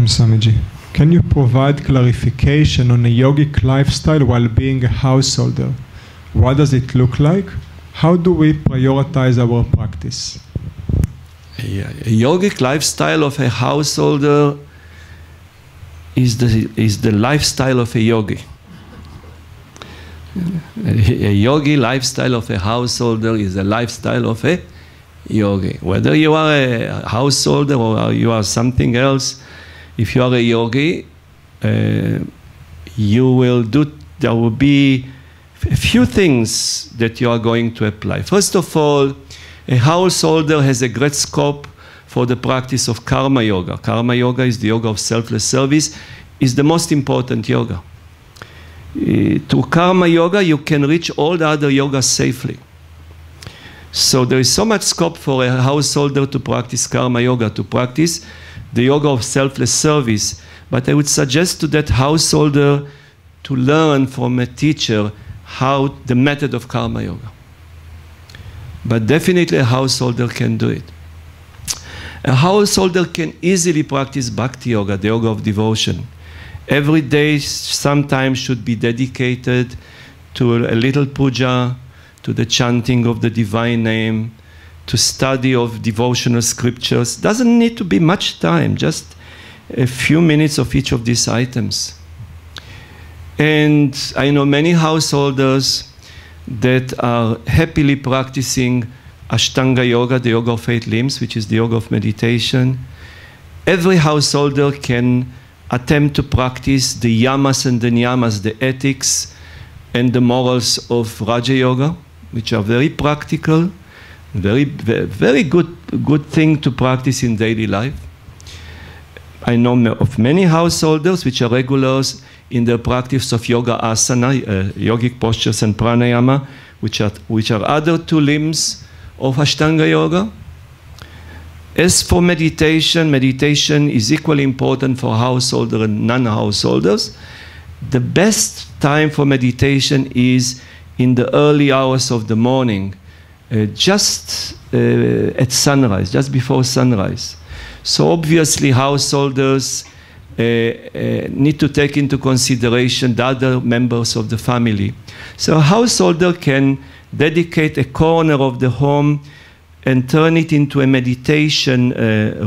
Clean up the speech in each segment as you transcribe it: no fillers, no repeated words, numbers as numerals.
Shalom, Swamiji. Can you provide clarification on a yogic lifestyle while being a householder? What does it look like? How do we prioritize our practice? A yogic lifestyle of a householder is the lifestyle of a yogi. A yogi lifestyle of a householder is the lifestyle of a yogi. Whether you are a householder or you are something else, if you are a yogi, there will be a few things that you are going to apply. First of all, a householder has a great scope for the practice of karma yoga. Karma yoga is the yoga of selfless service, is the most important yoga. Through karma yoga, you can reach all the other yogas safely. So there is so much scope for a householder to practice karma yoga, to practice the yoga of selfless service. But I would suggest to that householder to learn from a teacher how the method of karma yoga. But definitely a householder can do it. A householder can easily practice bhakti yoga, the yoga of devotion. Every day sometimes should be dedicated to a little puja, to the chanting of the divine name, to study of devotional scriptures. Doesn't need to be much time, just a few minutes of each of these items. And I know many householders that are happily practicing Ashtanga yoga, the yoga of 8 limbs, which is the yoga of meditation. Every householder can attempt to practice the yamas and the niyamas, the ethics and the morals of Raja Yoga, which are very practical, very good thing to practice in daily life. I know of many householders which are regulars in the practice of yoga asana, yogic postures and pranayama, which are other 2 limbs of Ashtanga yoga. As for meditation, meditation is equally important for householders and non-householders. The best time for meditation is in the early hours of the morning, just at sunrise, just before sunrise. So obviously householders need to take into consideration the other members of the family. So a householder can dedicate a corner of the home and turn it into a meditation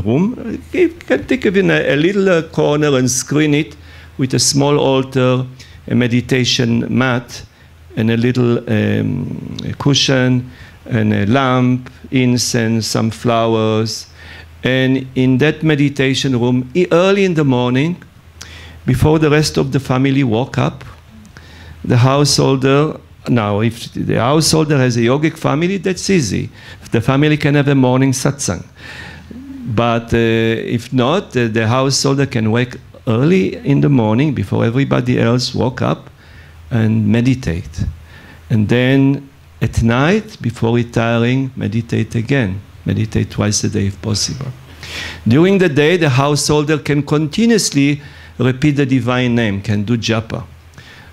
room. You can take even a little corner and screen it with a small altar, a meditation mat, and a little cushion, and a lamp, incense, some flowers. And in that meditation room, early in the morning, before the rest of the family woke up, the householder, now if the householder has a yogic family, that's easy. The family can have a morning satsang. But if not, the householder can wake early in the morning before everybody else woke up and meditate. And then at night, before retiring, meditate again. Meditate twice a day if possible. During the day, the householder can continuously repeat the divine name, can do japa.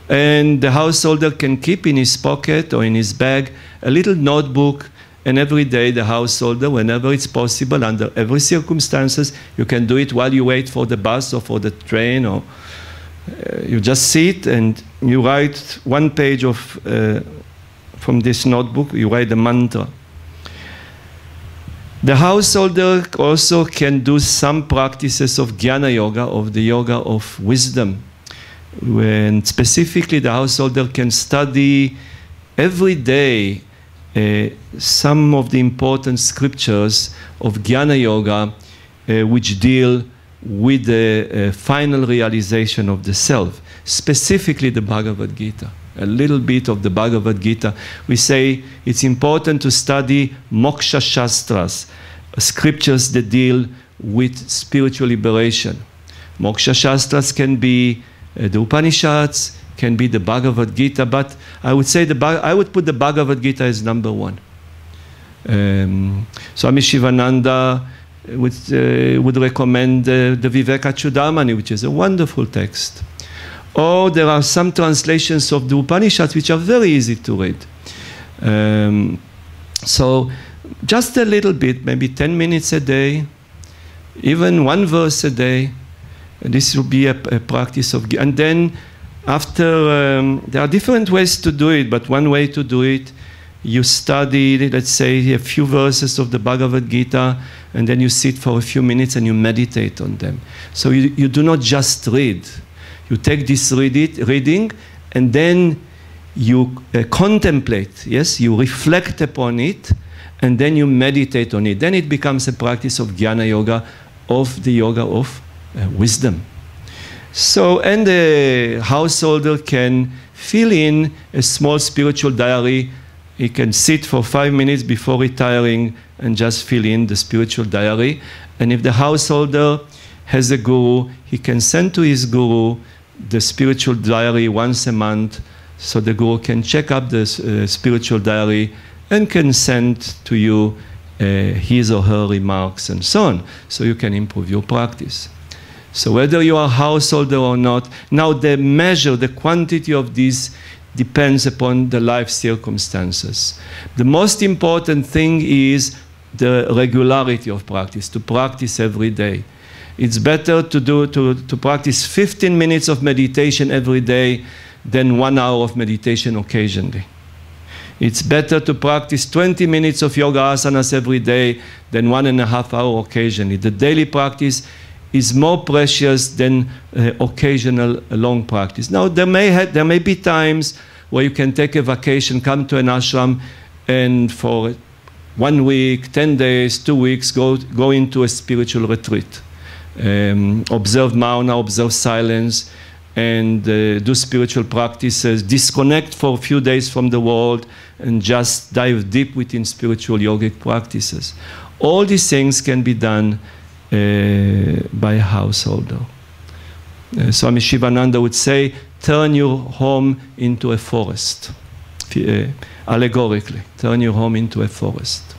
And the householder can keep in his pocket or in his bag a little notebook, and every day the householder, whenever it's possible, under every circumstances, you can do it while you wait for the bus or for the train, or you just sit and you write 1 page of, from this notebook, you write the mantra. The householder also can do some practices of jnana yoga, of the yoga of wisdom. When specifically the householder can study every day some of the important scriptures of jnana yoga which deal with the final realization of the self, specifically the Bhagavad Gita. A little bit of the Bhagavad Gita. We say it's important to study moksha shastras, scriptures that deal with spiritual liberation. Moksha shastras can be the Upanishads, can be the Bhagavad Gita, but I would say I would put the Bhagavad Gita as number 1. Swami Sivananda would recommend the Viveka Chudamani, which is a wonderful text. Or there are some translations of the Upanishads which are very easy to read. So just a little bit, maybe 10 minutes a day, even 1 verse a day, This will be a practice of, and then after, there are different ways to do it, but one way to do it, you study, let's say, a few verses of the Bhagavad Gita, and then you sit for a few minutes and you meditate on them. So you do not just read. You take this reading, and then you contemplate, yes? You reflect upon it, and then you meditate on it. Then it becomes a practice of Jnana Yoga, of the yoga of wisdom. So, and the householder can fill in a small spiritual diary. He can sit for 5 minutes before retiring and just fill in the spiritual diary. And if the householder has a guru, he can send to his guru the spiritual diary once a month, so the guru can check up the spiritual diary and can send to you his or her remarks and so on, so you can improve your practice. So whether you are a householder or not, now the measure, the quantity of this depends upon the life circumstances. The most important thing is the regularity of practice, to practice every day. It's better to practice 15 minutes of meditation every day than 1 hour of meditation occasionally. It's better to practice 20 minutes of yoga asanas every day than 1.5 hours occasionally. The daily practice is more precious than occasional long practice. Now, there may be times where you can take a vacation, come to an ashram, and for 1 week, 10 days, 2 weeks, go into a spiritual retreat. Observe mauna, observe silence, and do spiritual practices, disconnect for a few days from the world, and just dive deep within spiritual yogic practices. All these things can be done by a householder. Swami Sivananda would say, turn your home into a forest. Allegorically, turn your home into a forest.